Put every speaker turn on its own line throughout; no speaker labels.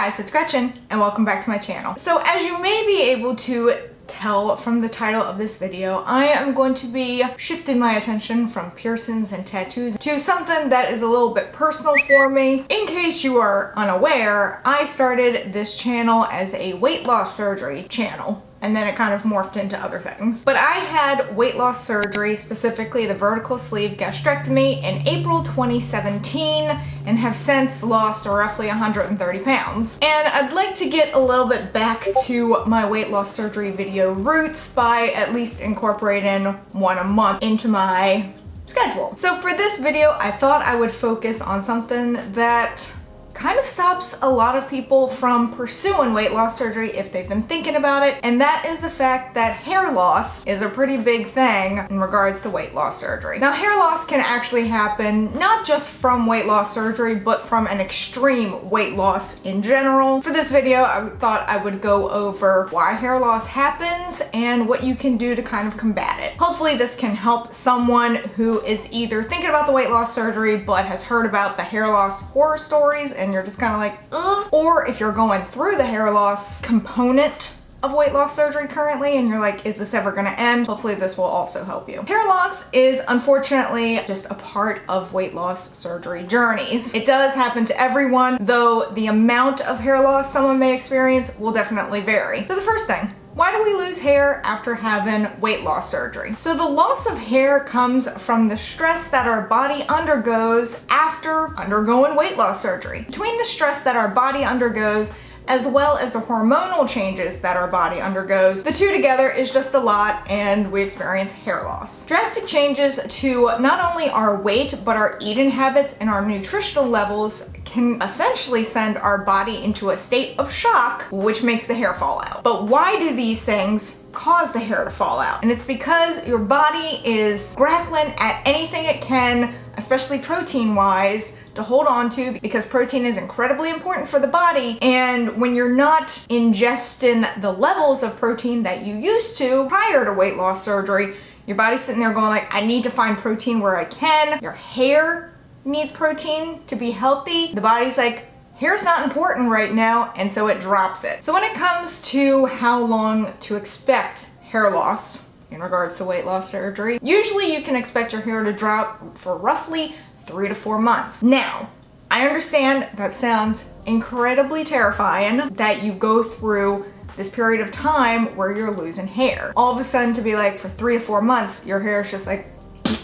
guys, it's Gretchen and welcome back to my channel. So as you may be able to tell from the title of this video, I am going to be shifting my attention from piercings and tattoos to something that is a little bit personal for me. In case you are unaware, I started this channel as a weight loss surgery channel, and then it kind of morphed into other things. But I had weight loss surgery, specifically the vertical sleeve gastrectomy, in April 2017 and have since lost roughly 130 pounds. And I'd like to get a little bit back to my weight loss surgery video roots by at least incorporating one a month into my schedule. So for this video, I thought I would focus on something that kind of stops a lot of people from pursuing weight loss surgery if they've been thinking about it, and that is the fact that hair loss is a pretty big thing in regards to weight loss surgery. Now, hair loss can actually happen not just from weight loss surgery, but from an extreme weight loss in general. For this video, I thought I would go over why hair loss happens and what you can do to kind of combat it. Hopefully this can help someone who is either thinking about the weight loss surgery but has heard about the hair loss horror stories and you're just kind of like, ugh. Or if you're going through the hair loss component of weight loss surgery currently and you're like, is this ever gonna end? Hopefully this will also help you. Hair loss is unfortunately just a part of weight loss surgery journeys. It does happen to everyone, though the amount of hair loss someone may experience will definitely vary. So the first thing, why do we lose hair after having weight loss surgery? So the loss of hair comes from the stress that our body undergoes after undergoing weight loss surgery. Between the stress that our body undergoes as well as the hormonal changes that our body undergoes, the two together is just a lot and we experience hair loss. Drastic changes to not only our weight but our eating habits and our nutritional levels can essentially send our body into a state of shock, which makes the hair fall out. But why do these things cause the hair to fall out? And it's because your body is grappling at anything it can, especially protein wise, to hold on to, because protein is incredibly important for the body. And when you're not ingesting the levels of protein that you used to prior to weight loss surgery, your body's sitting there going like, I need to find protein where I can. Your hair needs protein to be healthy. The body's like, hair's not important right now, and so it drops it. So when it comes to how long to expect hair loss in regards to weight loss surgery, usually you can expect your hair to drop for roughly 3 to 4 months. Now, I understand that sounds incredibly terrifying that you go through this period of time where you're losing hair. All of a sudden to be like, for 3 to 4 months, your hair is just like,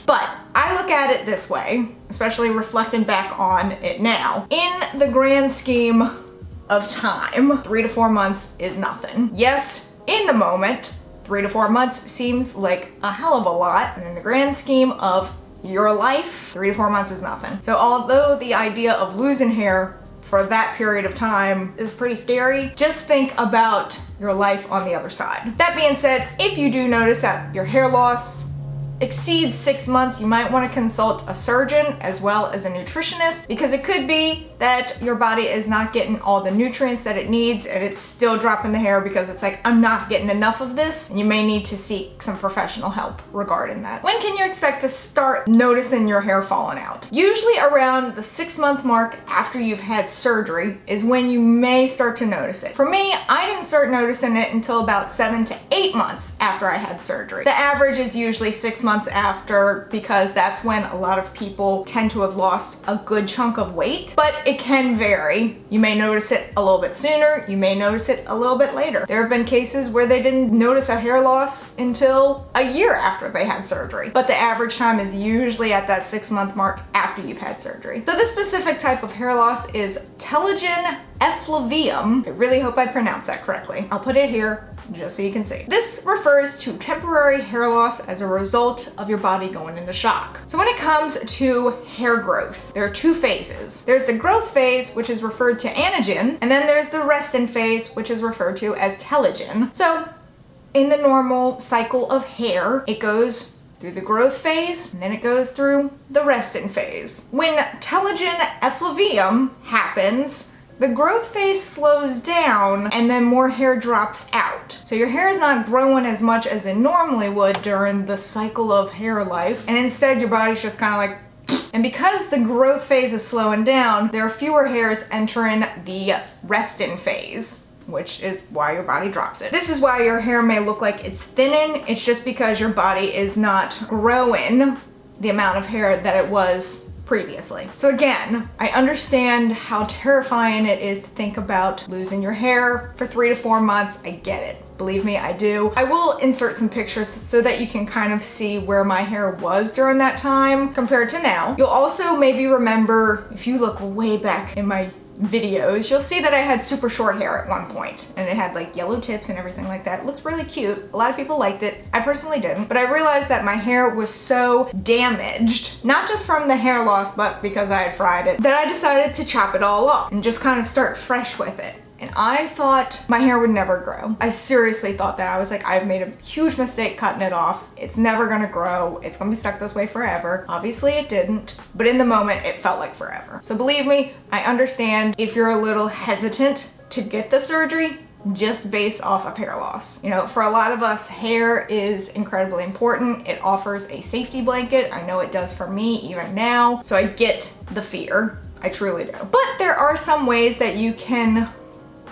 but I look at it this way, especially reflecting back on it now. In the grand scheme of time, 3 to 4 months is nothing. Yes, in the moment, 3 to 4 months seems like a hell of a lot, and in the grand scheme of your life, 3 to 4 months is nothing. So although the idea of losing hair for that period of time is pretty scary, just think about your life on the other side. That being said, if you do notice that your hair loss exceeds 6 months, you might want to consult a surgeon as well as a nutritionist, because it could be that your body is not getting all the nutrients that it needs and it's still dropping the hair because it's like, I'm not getting enough of this, and you may need to seek some professional help regarding that. When can you expect to start noticing your hair falling out? Usually around the 6-month mark after you've had surgery is when you may start to notice it. For me, I didn't start noticing it until about 7 to 8 months after I had surgery. The average is usually 6 months after, because that's when a lot of people tend to have lost a good chunk of weight, but it can vary. You may notice it a little bit sooner, you may notice it a little bit later. There have been cases where they didn't notice a hair loss until a year after they had surgery, but the average time is usually at that 6-month mark after you've had surgery. So this specific type of hair loss is telogen effluvium. I really hope I pronounced that correctly. I'll put it here just so you can see. This refers to temporary hair loss as a result of your body going into shock. So when it comes to hair growth, there are 2 phases. There's the growth phase, which is referred to anagen, and then there's the resting phase, which is referred to as telogen. So in the normal cycle of hair, it goes through the growth phase, and then it goes through the resting phase. When telogen effluvium happens, the growth phase slows down and then more hair drops out. So your hair is not growing as much as it normally would during the cycle of hair life, and instead your body's just kind of like, And because the growth phase is slowing down, there are fewer hairs entering the rest-in phase, which is why your body drops it. This is why your hair may look like it's thinning. It's just because your body is not growing the amount of hair that it was previously. So again, I understand how terrifying it is to think about losing your hair for 3 to 4 months. I get it. Believe me, I do. I will insert some pictures so that you can kind of see where my hair was during that time compared to now. You'll also maybe remember, if you look way back in my videos, you'll see that I had super short hair at one point, and it had like yellow tips and everything like that. It looked really cute. A lot of people liked it. I personally didn't, but I realized that my hair was so damaged, not just from the hair loss, but because I had fried it, that I decided to chop it all off and just kind of start fresh with it. And I thought my hair would never grow. I seriously thought that. I was like, I've made a huge mistake cutting it off. It's never gonna grow. It's gonna be stuck this way forever. Obviously it didn't, but in the moment it felt like forever. So believe me, I understand if you're a little hesitant to get the surgery just based off of hair loss. You know, for a lot of us, hair is incredibly important. It offers a safety blanket. I know it does for me even now. So I get the fear. I truly do. But there are some ways that you can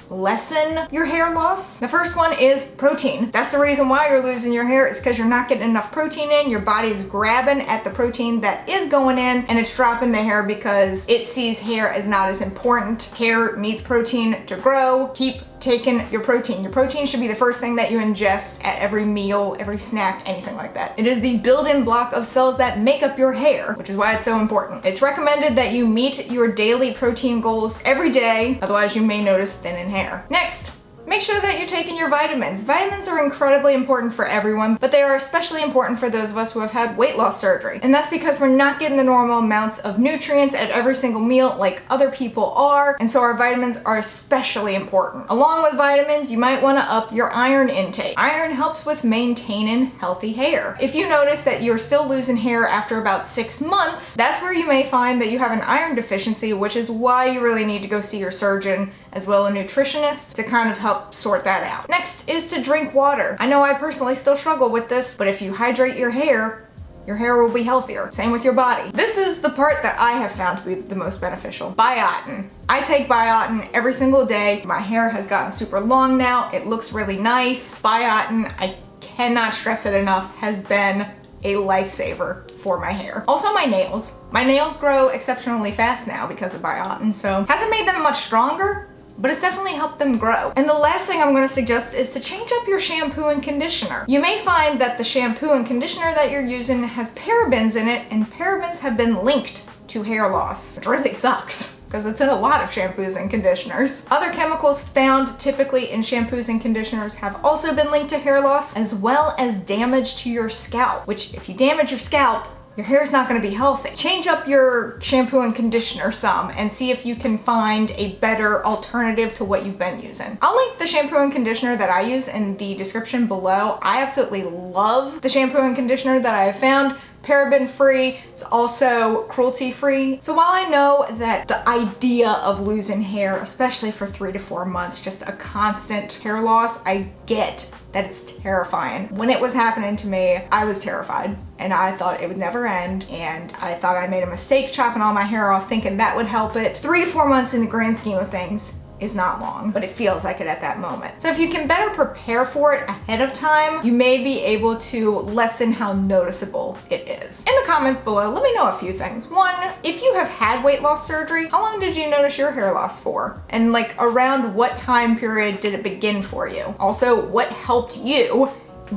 lessen your hair loss. The first one is protein. That's the reason why you're losing your hair, is because you're not getting enough protein in. Your body's grabbing at the protein that is going in, and it's dropping the hair because it sees hair as not as important. Hair needs protein to grow. Keep taking your protein. Your protein should be the first thing that you ingest at every meal, every snack, anything like that. It is the building block of cells that make up your hair, which is why it's so important. It's recommended that you meet your daily protein goals every day, otherwise you may notice thinning hair. Next, make sure that you're taking your vitamins. Vitamins are incredibly important for everyone, but they are especially important for those of us who have had weight loss surgery. And that's because we're not getting the normal amounts of nutrients at every single meal like other people are, and so our vitamins are especially important. Along with vitamins, you might want to up your iron intake. Iron helps with maintaining healthy hair. If you notice that you're still losing hair after about 6 months, that's where you may find that you have an iron deficiency, which is why you really need to go see your surgeon as well as a nutritionist to kind of help sort that out. Next is to drink water. I know I personally still struggle with this, but if you hydrate your hair will be healthier. Same with your body. This is the part that I have found to be the most beneficial. Biotin. I take biotin every single day. My hair has gotten super long now. It looks really nice. Biotin, I cannot stress it enough, has been a lifesaver for my hair. Also my nails. My nails grow exceptionally fast now because of biotin, so hasn't made them much stronger, but it's definitely helped them grow. And the last thing I'm gonna suggest is to change up your shampoo and conditioner. You may find that the shampoo and conditioner that you're using has parabens in it, and parabens have been linked to hair loss, which really sucks, because it's in a lot of shampoos and conditioners. Other chemicals found typically in shampoos and conditioners have also been linked to hair loss, as well as damage to your scalp, which if you damage your scalp, your hair's not gonna be healthy. Change up your shampoo and conditioner some and see if you can find a better alternative to what you've been using. I'll link the shampoo and conditioner that I use in the description below. I absolutely love the shampoo and conditioner that I have found. Paraben free, it's also cruelty free. So while I know that the idea of losing hair, especially for 3 to 4 months, just a constant hair loss, I get that it's terrifying. When it was happening to me, I was terrified and I thought it would never end, and I thought I made a mistake chopping all my hair off thinking that would help it. 3 to 4 months in the grand scheme of things is not long, but it feels like it at that moment. So if you can better prepare for it ahead of time, you may be able to lessen how noticeable it is. In the comments below, let me know a few things. One, if you have had weight loss surgery, how long did you notice your hair loss for? And like around what time period did it begin for you? Also, what helped you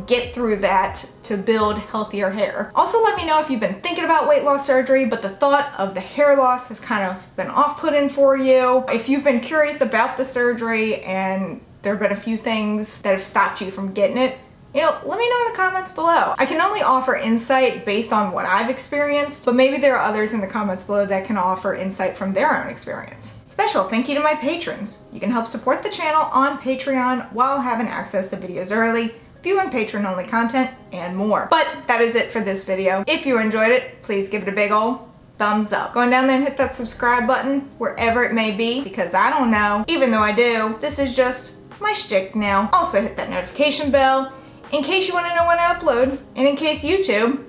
get through that to build healthier hair? Also, let me know if you've been thinking about weight loss surgery, but the thought of the hair loss has kind of been off-putting for you. If you've been curious about the surgery and there have been a few things that have stopped you from getting it, you know, let me know in the comments below. I can only offer insight based on what I've experienced, but maybe there are others in the comments below that can offer insight from their own experience. Special thank you to my patrons. You can help support the channel on Patreon while having access to videos early, view and patron-only content, and more. But that is it for this video. If you enjoyed it, please give it a big ol' thumbs up. Going down there and hit that subscribe button, wherever it may be, because I don't know, even though I do. This is just my shtick now. Also hit that notification bell in case you want to know when I upload, and in case YouTube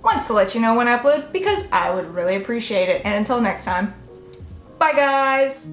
wants to let you know when I upload because I would really appreciate it. And until next time, bye guys!